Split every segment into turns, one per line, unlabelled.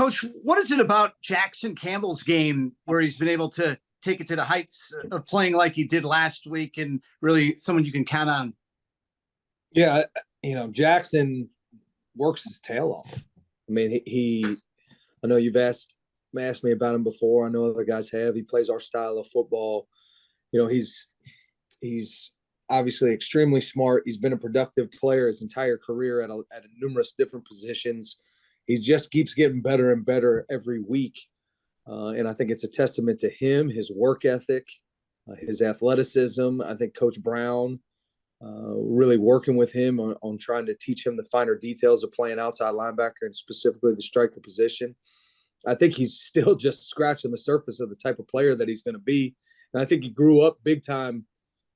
Coach, what is it about Jackson Campbell's game where he's been able to take it to the heights of playing like he did last week and really someone you can count on?
Yeah, Jackson works his tail off. I mean, I know you've asked me about him before. I know other guys have. He plays our style of football. He's obviously extremely smart. He's been a productive player his entire career at numerous different positions. He just keeps getting better and better every week. And I think it's a testament to him, his work ethic, his athleticism. I think Coach Brown really working with him on trying to teach him the finer details of playing outside linebacker and specifically the striker position. I think he's still just scratching the surface of the type of player that he's going to be. And I think he grew up big time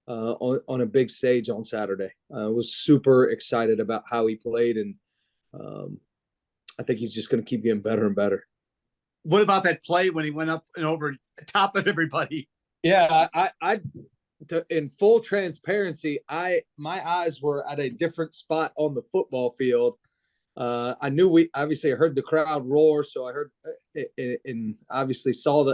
on a big stage on Saturday. I was super excited about how he played, and I think he's just going to keep getting better and better.
What about that play when he went up and over top of everybody?
Yeah, in full transparency, my eyes were at a different spot on the football field. I knew we obviously heard the crowd roar, so I heard and obviously saw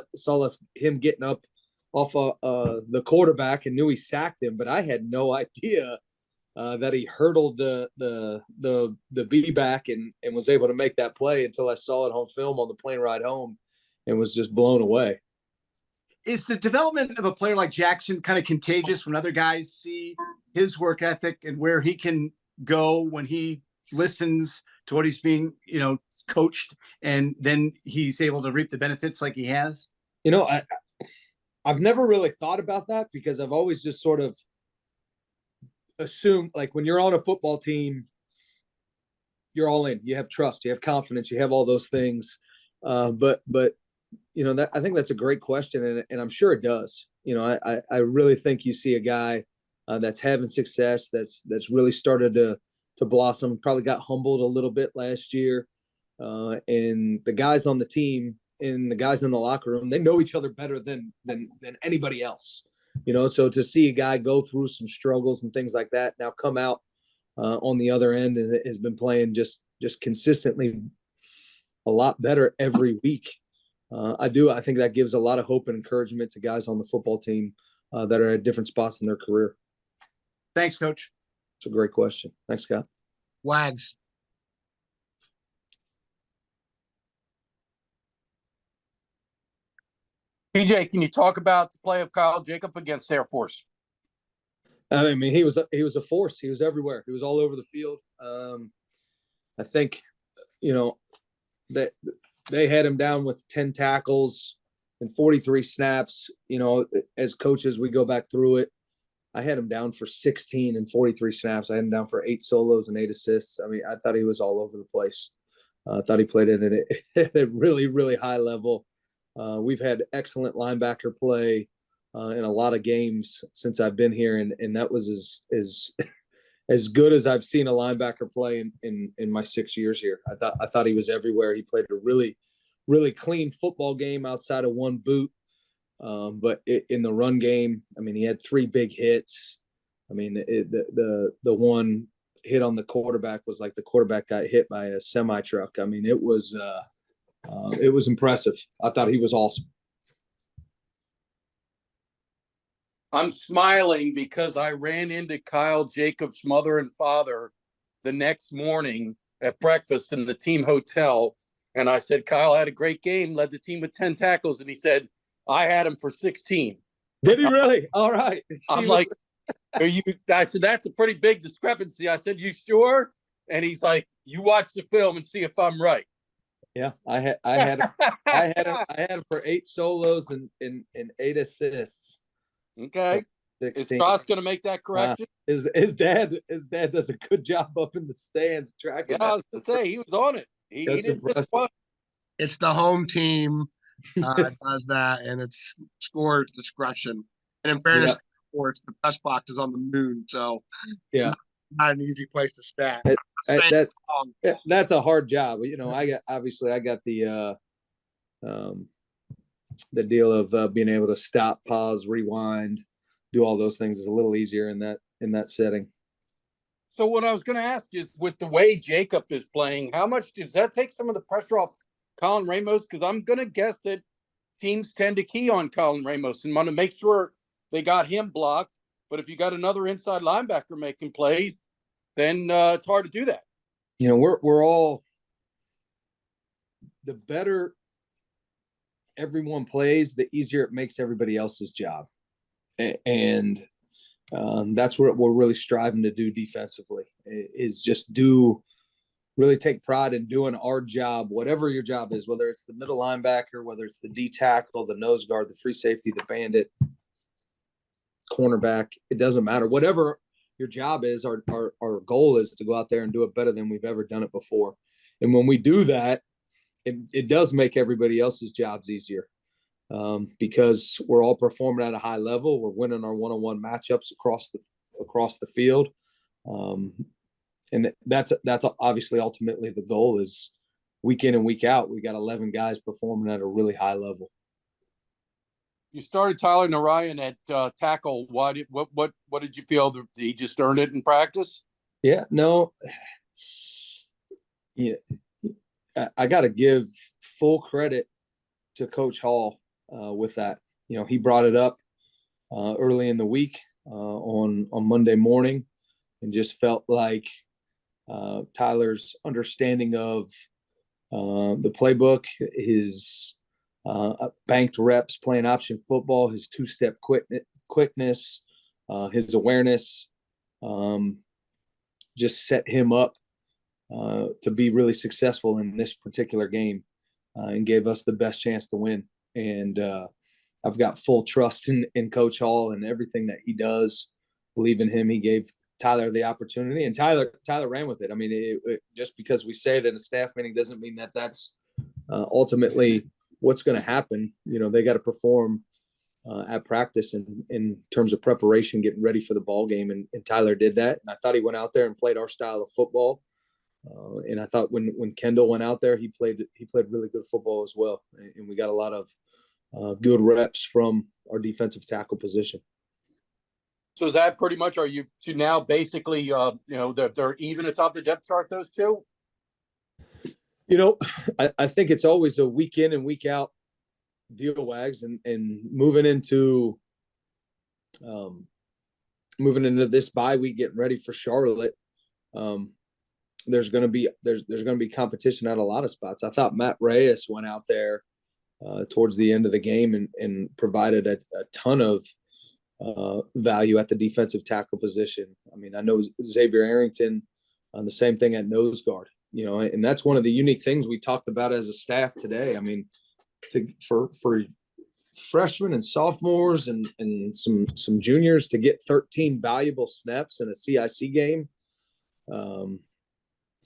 him getting up off the quarterback and knew he sacked him, but I had no idea that he hurdled the B back and was able to make that play until I saw it on film on the plane ride home and was just blown away.
Is the development of a player like Jackson kind of contagious when other guys see his work ethic and where he can go when he listens to what he's being, coached, and then he's able to reap the benefits like he has?
I've never really thought about that because I've always just sort of assumed, like, when you're on a football team, you're all in. You have trust, you have confidence, you have all those things. But I think that's a great question, and I'm sure it does. I really think you see a guy that's having success, that's really started to blossom. Probably got humbled a little bit last year, and the guys on the team and the guys in the locker room, they know each other better than anybody else. So to see a guy go through some struggles and things like that, now come out on the other end and has been playing just consistently a lot better every week. I think that gives a lot of hope and encouragement to guys on the football team that are at different spots in their career.
Thanks, Coach.
It's a great question. Thanks, Scott.
Wags. PJ, can you talk about the play of Kyle Jacob against Air Force?
I mean, he was a force. He was everywhere. He was all over the field. I think, that they had him down with 10 tackles and 43 snaps. As coaches, we go back through it. I had him down for 16 and 43 snaps. I had him down for 8 solos and 8 assists. I mean, I thought he was all over the place. I thought he played at a really, really high level. We've had excellent linebacker play in a lot of games since I've been here, and that was as good as I've seen a linebacker play in my 6 years here. I thought he was everywhere. He played a really, really clean football game outside of one boot. But in the run game, I mean, he had 3 big hits. I mean, the one hit on the quarterback was like the quarterback got hit by a semi truck. I mean, it was impressive. I thought he was awesome.
I'm smiling because I ran into Kyle Jacobs' mother and father the next morning at breakfast in the team hotel. And I said, Kyle had a great game, led the team with 10 tackles. And he said, I had him for 16.
Did he really? All right.
I'm like, I said, that's a pretty big discrepancy. I said, you sure? And he's like, you watch the film and see if I'm right.
Yeah, I had him for 8 solos and 8 assists.
Okay. 16. Is Ross going to make that correction?
His dad does a good job up in the stands tracking.
Yeah, I was to say he was on it. He didn't miss one.
It's the home team does that, and it's scores discretion. And in fairness, of course, the press box is on the moon, so not an easy place to stat.
That's a hard job. I got the deal of being able to stop, pause, rewind, do all those things is a little easier in that setting.
So what I was going to ask is, with the way Jacob is playing, how much does that take some of the pressure off Colin Ramos? Because I'm going to guess that teams tend to key on Colin Ramos and want to make sure they got him blocked. But if you got another inside linebacker making plays, then it's hard to do that.
We're all, the better everyone plays, the easier it makes everybody else's job. And that's what we're really striving to do defensively, is just really take pride in doing our job, whatever your job is, whether it's the middle linebacker, whether it's the D tackle, the nose guard, the free safety, the bandit, cornerback. It doesn't matter. Whatever your job is, our goal is to go out there and do it better than we've ever done it before. And when we do that, it does make everybody else's jobs easier, because we're all performing at a high level. We're winning our one-on-one matchups across the field. And that's obviously ultimately the goal, is week in and week out, we got 11 guys performing at a really high level.
You started Tyler Narayan at tackle. What did you feel? Did he just earn it in practice?
Yeah, no. Yeah, I got to give full credit to Coach Hall with that. He brought it up early in the week on Monday morning, and just felt like Tyler's understanding of the playbook, his banked reps playing option football, his two-step quickness, his awareness, just set him up to be really successful in this particular game, and gave us the best chance to win. And I've got full trust in Coach Hall and everything that he does. Believe in him. He gave Tyler the opportunity, and Tyler ran with it. I mean, just because we say it in a staff meeting doesn't mean that that's ultimately what's going to happen. They got to perform at practice in terms of preparation, getting ready for the ball game, and Tyler did that. And I thought he went out there and played our style of football. And I thought when Kendall went out there, he played really good football as well. And we got a lot of good reps from our defensive tackle position.
So is that pretty much, are you to now basically, they're even atop the depth chart, those two?
I think it's always a week in and week out deal, Wags, and moving into this bye week, getting ready for Charlotte. There's going to be competition at a lot of spots. I thought Matt Reyes went out there towards the end of the game and provided a ton of value at the defensive tackle position. I mean, I know Xavier Arrington on the same thing at nose guard, and that's one of the unique things we talked about as a staff today. I mean, for freshmen and sophomores and some juniors to get 13 valuable snaps in a CIC game,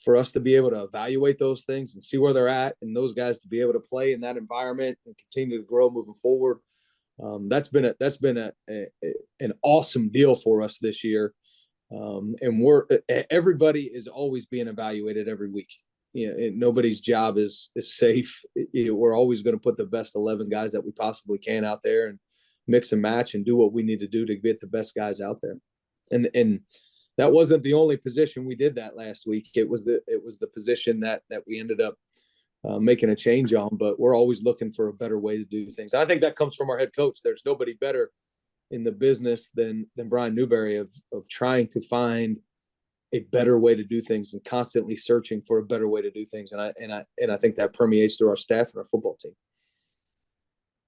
for us to be able to evaluate those things and see where they're at, and those guys to be able to play in that environment and continue to grow moving forward. That's been an awesome deal for us this year. And everybody is always being evaluated every week. Nobody's job is safe. We're always going to put the best 11 guys that we possibly can out there and mix and match and do what we need to do to get the best guys out there. And that wasn't the only position we did that last week. It was the position that we ended up making a change on, but we're always looking for a better way to do things. I think that comes from our head coach. There's nobody better in the business than Brian Newberry of trying to find a better way to do things and constantly searching for a better way to do things. And I think that permeates through our staff and our football team.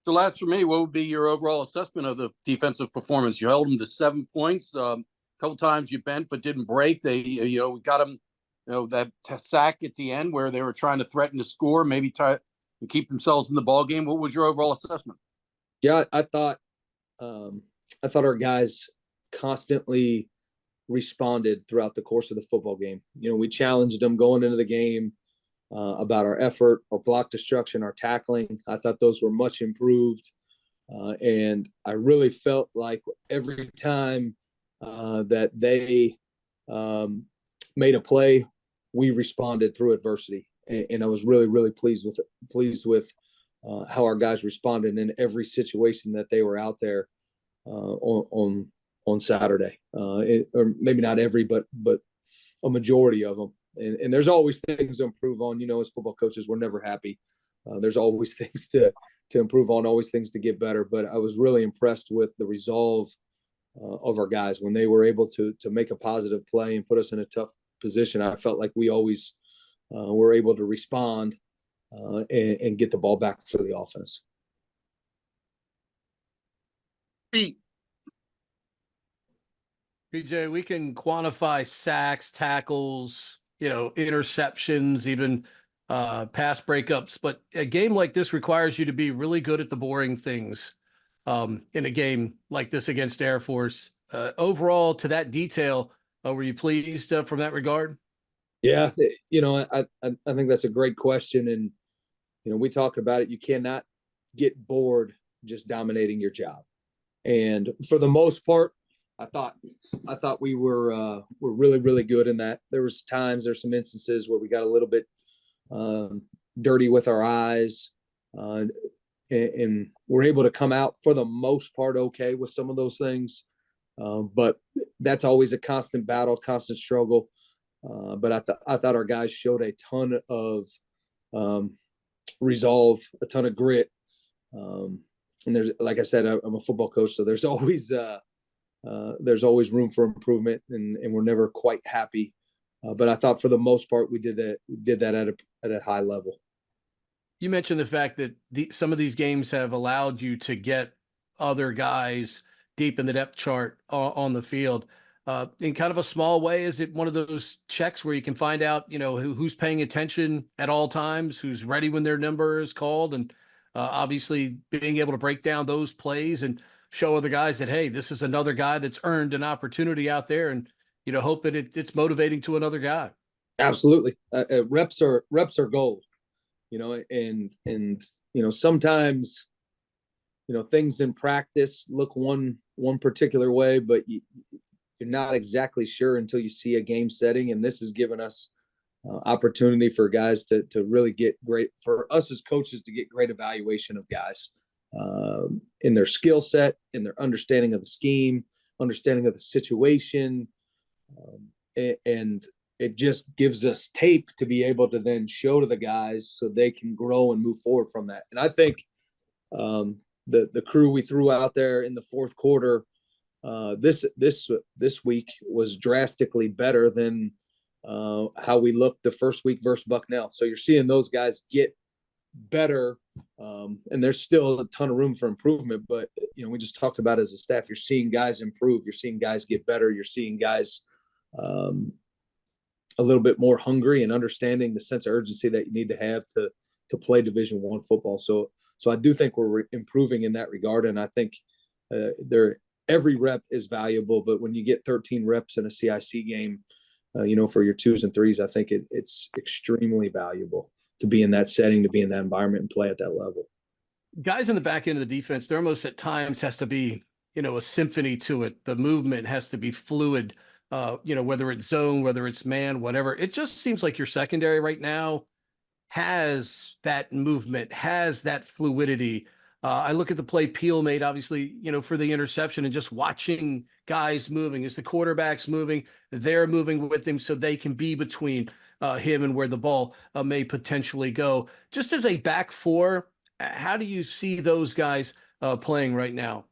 So last for me, what would be your overall assessment of the defensive performance? You held them to 7 points. A couple times you bent but didn't break. They, we got them, that sack at the end where they were trying to threaten to score, maybe try to keep themselves in the ball game. What was your overall assessment?
Yeah, I thought our guys constantly responded throughout the course of the football game. We challenged them going into the game about our effort, our block destruction, our tackling. I thought those were much improved. And I really felt like every time that they made a play, we responded through adversity. And I was really, really pleased with how our guys responded in every situation that they were out there on Saturday, or maybe not every, but a majority of them. And there's always things to improve on. As football coaches, we're never happy. there's always things to improve on, always things to get better. But I was really impressed with the resolve of our guys when they were able to make a positive play and put us in a tough position. I felt like we always were able to respond and get the ball back for the offense.
Pete.
PJ, we can quantify sacks, tackles, interceptions, even pass breakups, but a game like this requires you to be really good at the boring things. In a game like this against Air Force, overall, to that detail, were you pleased from that regard?
Yeah, I think that's a great question, and we talk about it. You cannot get bored just dominating your job, and for the most part, I thought we were really, really good in that. There's some instances where we got a little bit dirty with our eyes, and we're able to come out for the most part okay with some of those things. But that's always a constant battle, constant struggle. But I thought our guys showed a ton of resolve, a ton of grit. And there's, like I said, I'm a football coach, so there's always room for improvement, and we're never quite happy. But I thought for the most part we did that at a high level.
You mentioned the fact that some of these games have allowed you to get other guys deep in the depth chart on the field. In kind of a small way, is it one of those checks where you can find out, who's paying attention at all times, who's ready when their number is called, and obviously being able to break down those plays and show other guys that, hey, this is another guy that's earned an opportunity out there, and hope that it's motivating to another guy.
Absolutely, reps are gold. And sometimes, things in practice look one particular way, but you're not exactly sure until you see a game setting. And this has given us opportunity for guys to really get great, for us as coaches to get great evaluation of guys in their skill set, in their understanding of the scheme, understanding of the situation. And it just gives us tape to be able to then show to the guys so they can grow and move forward from that. And I think the crew we threw out there in the fourth quarter this week was drastically better than how we looked the first week versus Bucknell. So you're seeing those guys get better, and there's still a ton of room for improvement. But we just talked about as a staff, you're seeing guys improve, you're seeing guys get better, you're seeing guys a little bit more hungry and understanding the sense of urgency that you need to have to play Division I football. So I do think we're improving in that regard, and I think every rep is valuable. But when you get 13 reps in a CIC game, for your 2s and 3s, I think it's extremely valuable to be in that setting, to be in that environment and play at that level.
Guys in the back end of the defense, there almost at times has to be, a symphony to it. The movement has to be fluid, whether it's zone, whether it's man, whatever. It just seems like your secondary right now has that movement, has that fluidity. I look at the play Peel made, obviously, for the interception, and just watching guys moving as the quarterback's moving, they're moving with him so they can be between him and where the ball may potentially go. Just as a back four, how do you see those guys playing right now?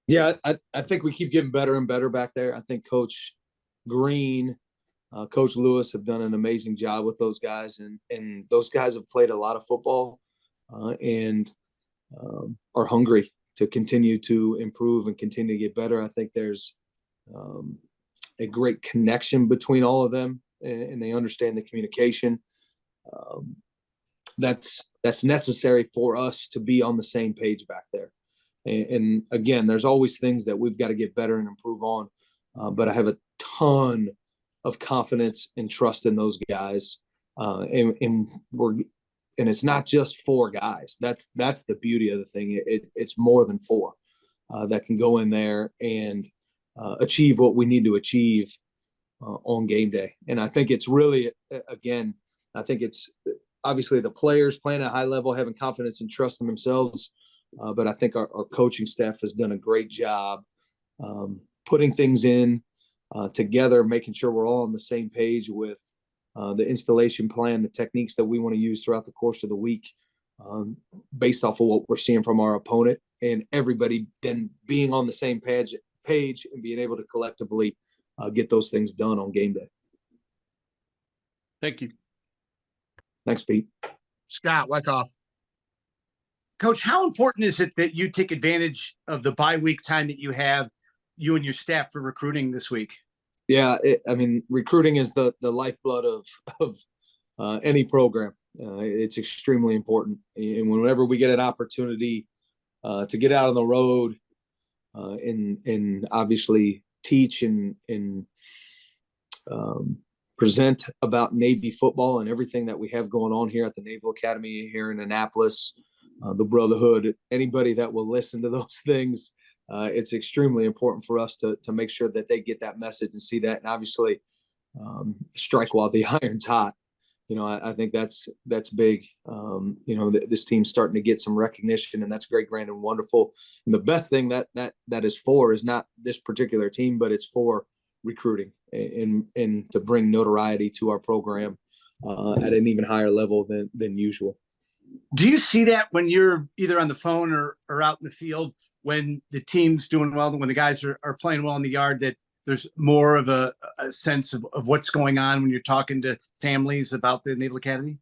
Yeah, I think we keep getting better and better back there. I think Coach Green, Coach Lewis have done an amazing job with those guys, and those guys have played a lot of football and are hungry to continue to improve and continue to get better. I think there's a great connection between all of them, and they understand the communication. That's necessary for us to be on the same page back there. And again, there's always things that we've got to get better and improve on. But I have a ton of confidence and trust in those guys. And it's not just 4 guys. That's the beauty of the thing. It's more than 4 that can go in there and achieve what we need to achieve on game day. And I think it's really, again, I think it's obviously the players playing at a high level, having confidence and trust in themselves. But I think our coaching staff has done a great job putting things in together, making sure we're all on the same page with the installation plan, the techniques that we want to use throughout the course of the week. based off of what we're seeing from our opponent, and everybody then being on the same page and being able to collectively get those things done on game day.
Thank you.
Thanks, Pete.
Scott Wyckoff.
Coach, how important is it that you take advantage of the bye week time that you have, you and your staff, for recruiting this week?
Yeah, I mean, recruiting is the lifeblood of any program. It's extremely important, and whenever we get an opportunity to get out on the road and obviously teach and present about Navy football and everything that we have going on here at the Naval Academy here in Annapolis, the Brotherhood, anybody that will listen to those things, it's extremely important for us to make sure that they get that message and see that, and obviously strike while the iron's hot. I think that's big. This team's starting to get some recognition, and that's great, grand, and wonderful. And the best thing that is for is not this particular team, but it's for recruiting and to bring notoriety to our program at an even higher level than usual.
Do you see that when you're either on the phone or out in the field, when the team's doing well, when the guys are playing well in the yard, that there's more of a sense of what's going on when you're talking to families about the Naval Academy?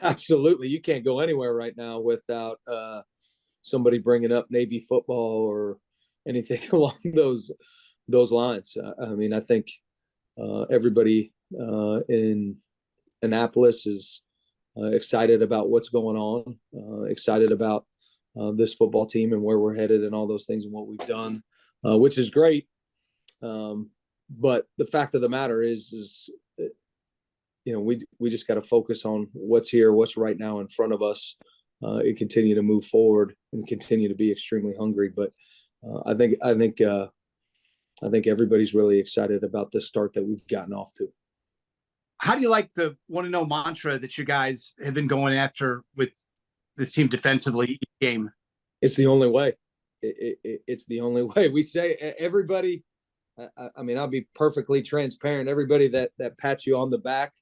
Absolutely. You can't go anywhere right now without somebody bringing up Navy football or anything along those lines. I mean, I think everybody in Annapolis is excited about what's going on, excited about this football team and where we're headed and all those things and what we've done, which is great. But the fact of the matter is we just got to focus on what's here, what's right now in front of us, and continue to move forward and continue to be extremely hungry. But I think everybody's really excited about the start that we've gotten off to.
How do you like the want to know mantra that you guys have been going after with this team defensively each game?
It's the only way. It's the only way. We say everybody. I mean, I'll be perfectly transparent. Everybody that pats you on the back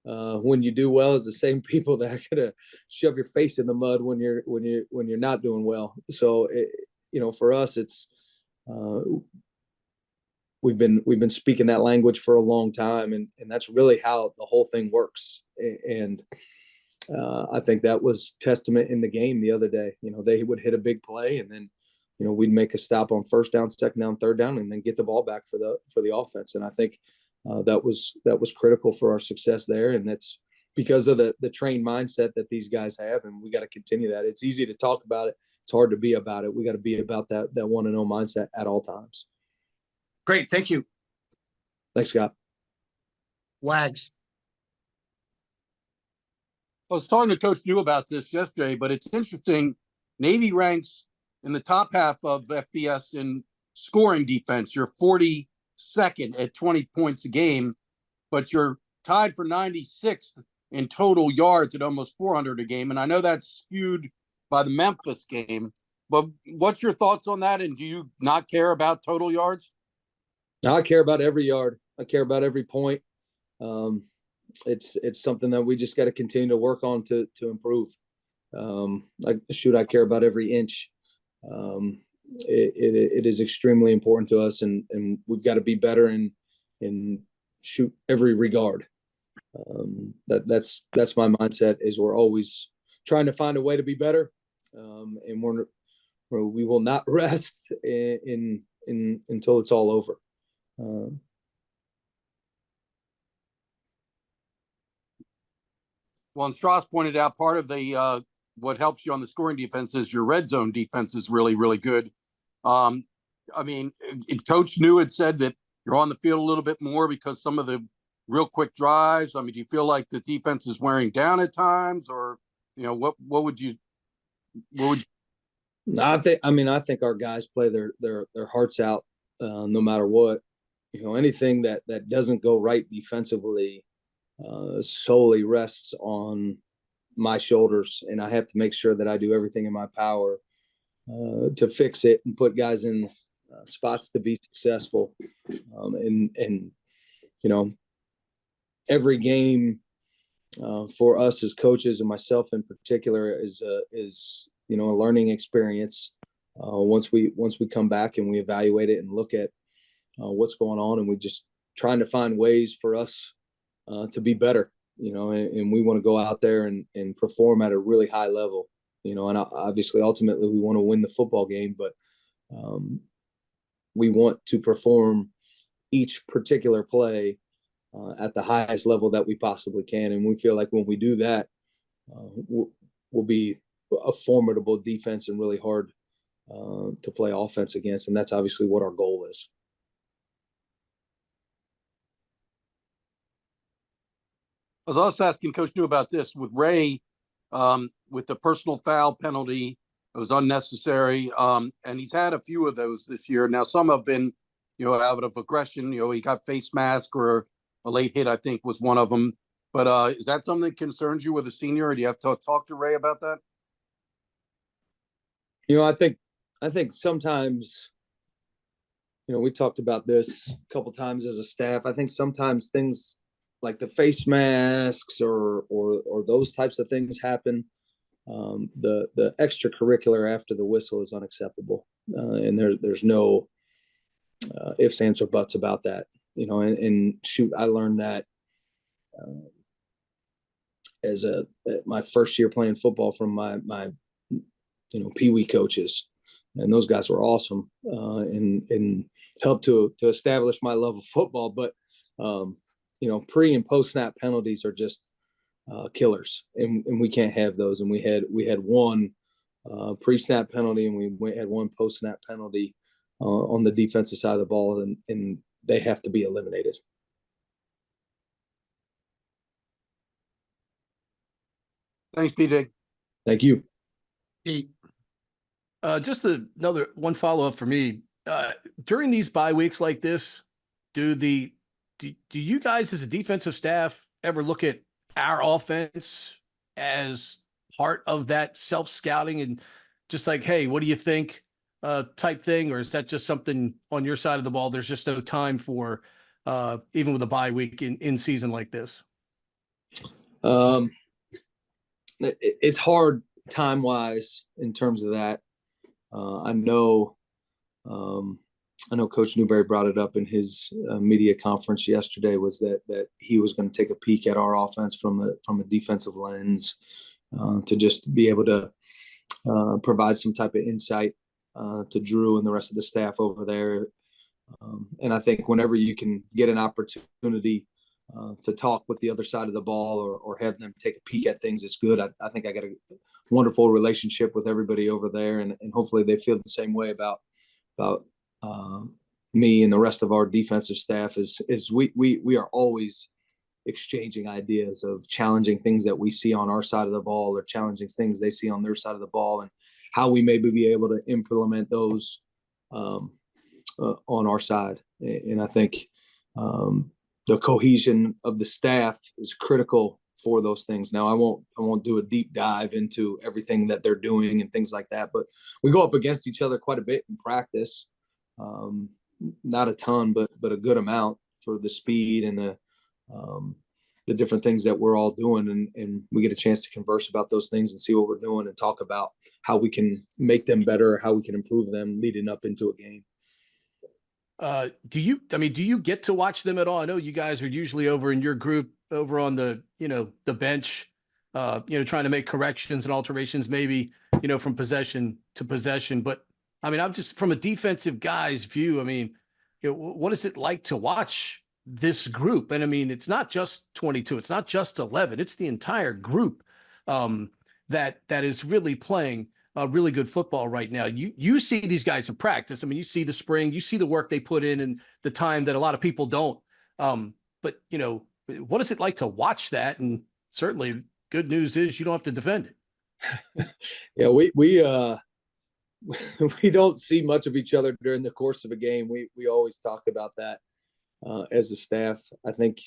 when you do well is the same people that are gonna shove your face in the mud when you're not doing well. So for us, it's we've been speaking that language for a long time, and that's really how the whole thing works. And I think that was testament in the game the other day. They would hit a big play, and then we'd make a stop on first down, second down, third down, and then get the ball back for the offense. And I think that was critical for our success there. And that's because of the trained mindset that these guys have. And we got to continue that. It's easy to talk about it. It's hard to be about it. We got to be about that 1-0 mindset at all times.
Great. Thank you.
Thanks, Scott.
Wags.
I was talking to Coach New about this yesterday, but it's interesting. Navy ranks in the top half of FBS in scoring defense. You're 42nd at 20 points a game, but you're tied for 96th in total yards at almost 400 a game. And I know that's skewed by the Memphis game, but what's your thoughts on that? And do you not care about total yards?
I care about every yard. I care about every point. It's something that we just got to continue to work on to improve. I care about every inch. It is extremely important to us, and we've got to be better in shoot every regard. That's my mindset. Is we're always trying to find a way to be better, and we will not rest until it's all over.
Well, and Strauss pointed out part of the what helps you on the scoring defense is your red zone defense is really, really good. I mean, Coach New had said that you're on the field a little bit more because some of the real quick drives. I mean, do you feel like the defense is wearing down at times, or what would you?
I think our guys play their hearts out no matter what. Anything that doesn't go right defensively solely rests on my shoulders, and I have to make sure that I do everything in my power to fix it and put guys in spots to be successful. And every game for us as coaches and myself in particular is a learning experience. Once we come back and we evaluate it and look at what's going on, and we just trying to find ways for us to be better, and we want to go out there and perform at a really high level, and obviously ultimately we want to win the football game, but we want to perform each particular play at the highest level that we possibly can. And we feel like when we do that, we'll be a formidable defense and really hard to play offense against. And that's obviously what our goal is.
I was also asking Coach New about this with Ray, with the personal foul penalty. It was unnecessary. And he's had a few of those this year. Now, some have been, out of aggression. He got face mask or a late hit, I think, was one of them. But is that something that concerns you with a senior, or do you have to talk to Ray about that?
I think sometimes, we talked about this a couple times as a staff. I think sometimes things like the face masks or those types of things happen. The extracurricular after the whistle is unacceptable, and there's no ifs, ands, or buts about that. And shoot, I learned that as my first year playing football from my peewee coaches, and those guys were awesome and helped to establish my love of football. But pre and post snap penalties are just killers, and we can't have those. And we had one pre snap penalty, and we had one post snap penalty on the defensive side of the ball, and they have to be eliminated.
Thanks, PJ.
Thank you.
Pete.
Just another one follow-up for me. During these bye weeks like this, do you guys as a defensive staff ever look at our offense as part of that self-scouting and just like, hey, what do you think type thing? Or is that just something on your side of the ball there's just no time for, even with a bye week in season like this?
It's hard time-wise in terms of that. I know Coach Newberry brought it up in his media conference yesterday, was that he was going to take a peek at our offense from a defensive lens to just be able to provide some type of insight to Drew and the rest of the staff over there. And I think whenever you can get an opportunity to talk with the other side of the ball or have them take a peek at things, it's good. I think I got a wonderful relationship with everybody over there, and hopefully they feel the same way about me and the rest of our defensive staff. Is we are always exchanging ideas of challenging things that we see on our side of the ball or challenging things they see on their side of the ball, and how we maybe be able to implement those on our side. And I think the cohesion of the staff is critical for those things. Now, I won't do a deep dive into everything that they're doing and things like that, but we go up against each other quite a bit in practice. Not a ton, but a good amount for the speed and the different things that we're all doing. And we get a chance to converse about those things and see what we're doing and talk about how we can make them better, how we can improve them leading up into a game.
Do you get to watch them at all? I know you guys are usually over in your group over on the bench, trying to make corrections and alterations, maybe, from possession to possession. But I mean, I'm just from a defensive guy's view. I mean, what is it like to watch this group? And I mean, it's not just 22, it's not just 11, it's the entire group that is really playing really good football right now. You see these guys in practice. I mean, you see the spring, you see the work they put in and the time that a lot of people don't. But what is it like to watch that? And certainly good news is you don't have to defend it.
Yeah, we don't see much of each other during the course of a game. We always talk about that as a staff. I think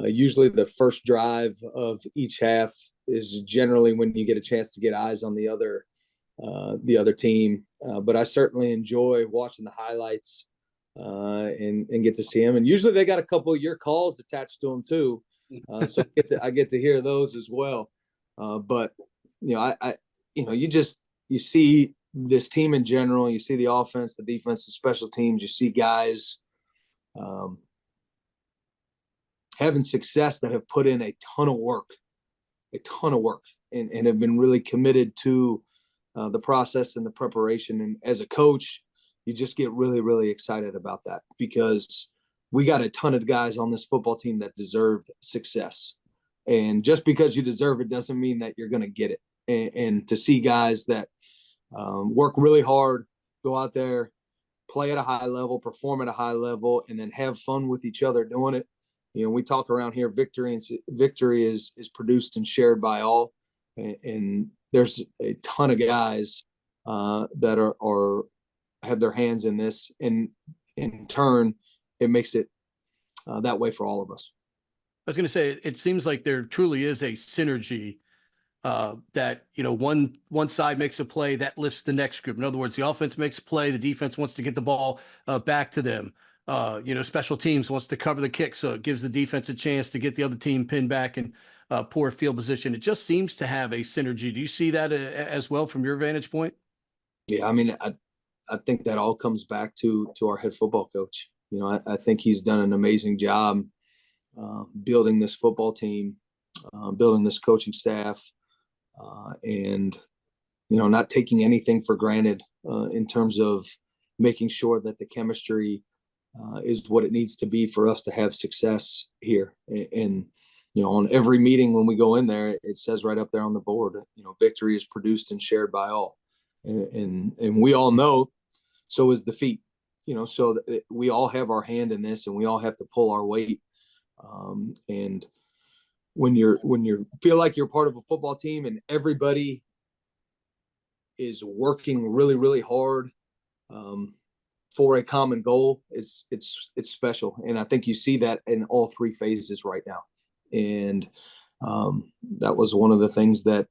usually the first drive of each half is generally when you get a chance to get eyes on the other team. But I certainly enjoy watching the highlights and get to see them. And usually they got a couple of your calls attached to them too. So I get to hear those as well. But you see this team in general. You see the offense, the defense, the special teams. You see guys having success that have put in a ton of work, and have been really committed to the process and the preparation. And as a coach, you just get really, really excited about that, because we got a ton of guys on this football team that deserve success. And just because you deserve it doesn't mean that you're going to get it. And to see guys that work really hard, go out there, play at a high level, perform at a high level, and then have fun with each other doing it. We talk around here, victory is produced and shared by all. And there's a ton of guys that are have their hands in this, and in turn, it makes it that way for all of us.
I was going to say, it seems like there truly is a synergy that, one side makes a play that lifts the next group. In other words, the offense makes a play, the defense wants to get the ball back to them. Special teams wants to cover the kick, so it gives the defense a chance to get the other team pinned back and poor field position. It just seems to have a synergy. Do you see that as well from your vantage point?
Yeah, I mean, I think that all comes back to our head football coach. I think he's done an amazing job building this football team, building this coaching staff, and not taking anything for granted in terms of making sure that the chemistry is what it needs to be for us to have success here. And on every meeting when we go in there, it says right up there on the board, victory is produced and shared by all. And we all know, so is defeat. So we all have our hand in this, and we all have to pull our weight. And when you feel like you're part of a football team and everybody is working really, really hard for a common goal, it's special. And I think you see that in all three phases right now. And that was one of the things that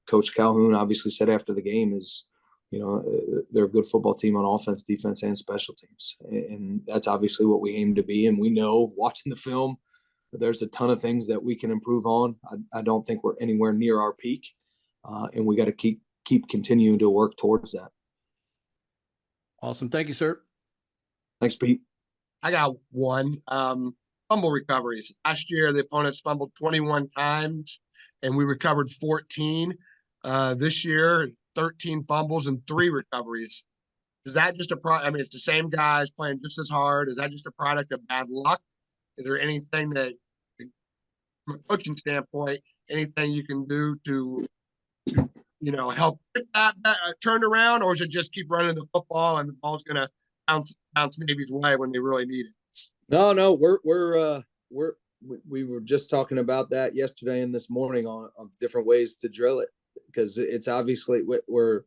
Coach Calhoun obviously said after the game is, they're a good football team on offense, defense, and special teams. And that's obviously what we aim to be. And we know, watching the film, there's a ton of things that we can improve on. I don't think we're anywhere near our peak. And we got to keep continuing to work towards that.
Awesome. Thank you, sir.
Thanks, Pete.
I got one. Fumble recoveries. Last year, the opponents fumbled 21 times, and we recovered 14. This year, 13 fumbles and 3 recoveries. Is that just it's the same guys playing just as hard. Is that just a product of bad luck? Is there anything that, from a coaching standpoint, anything you can do to help get that turned around, or is it just keep running the football and the ball's going to bounce Navy's way when they really need it?
No, we were just talking about that yesterday and this morning on different ways to drill it, because it's obviously we're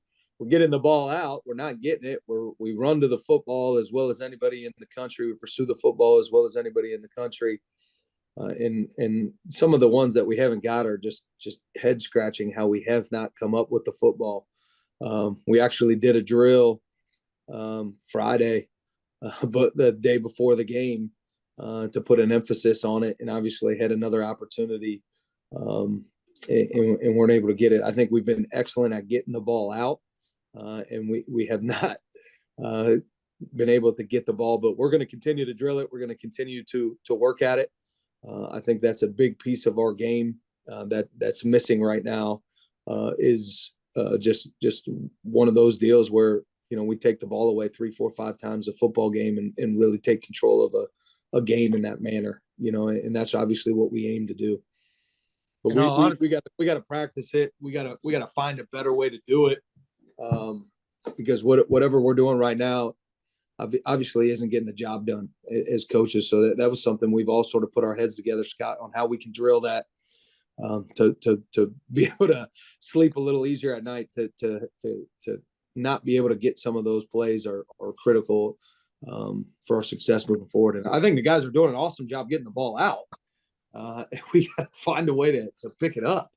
getting the ball out. We're not getting it. We run to the football as well as anybody in the country. We pursue the football as well as anybody in the country. And some of the ones that we haven't got are just head scratching, how we have not come up with the football. We actually did a drill Friday, but the day before the game, to put an emphasis on it, and obviously had another opportunity and weren't able to get it. I think we've been excellent at getting the ball out, and we have not been able to get the ball, but we're going to continue to drill it. We're going to continue to work at it. I think that's a big piece of our game that's missing right now, is just one of those deals where, we take the ball away 3, 4, 5 times a football game and really take control of a game in that manner, and that's obviously what we aim to do. But we got to practice it. We got to find a better way to do it, because whatever we're doing right now obviously isn't getting the job done as coaches. So that was something we've all sort of put our heads together, Scott, on how we can drill that to be able to sleep a little easier at night, to not be able to get some of those plays are critical for our success moving forward. And I think the guys are doing an awesome job getting the ball out. We got to find a way to pick it up.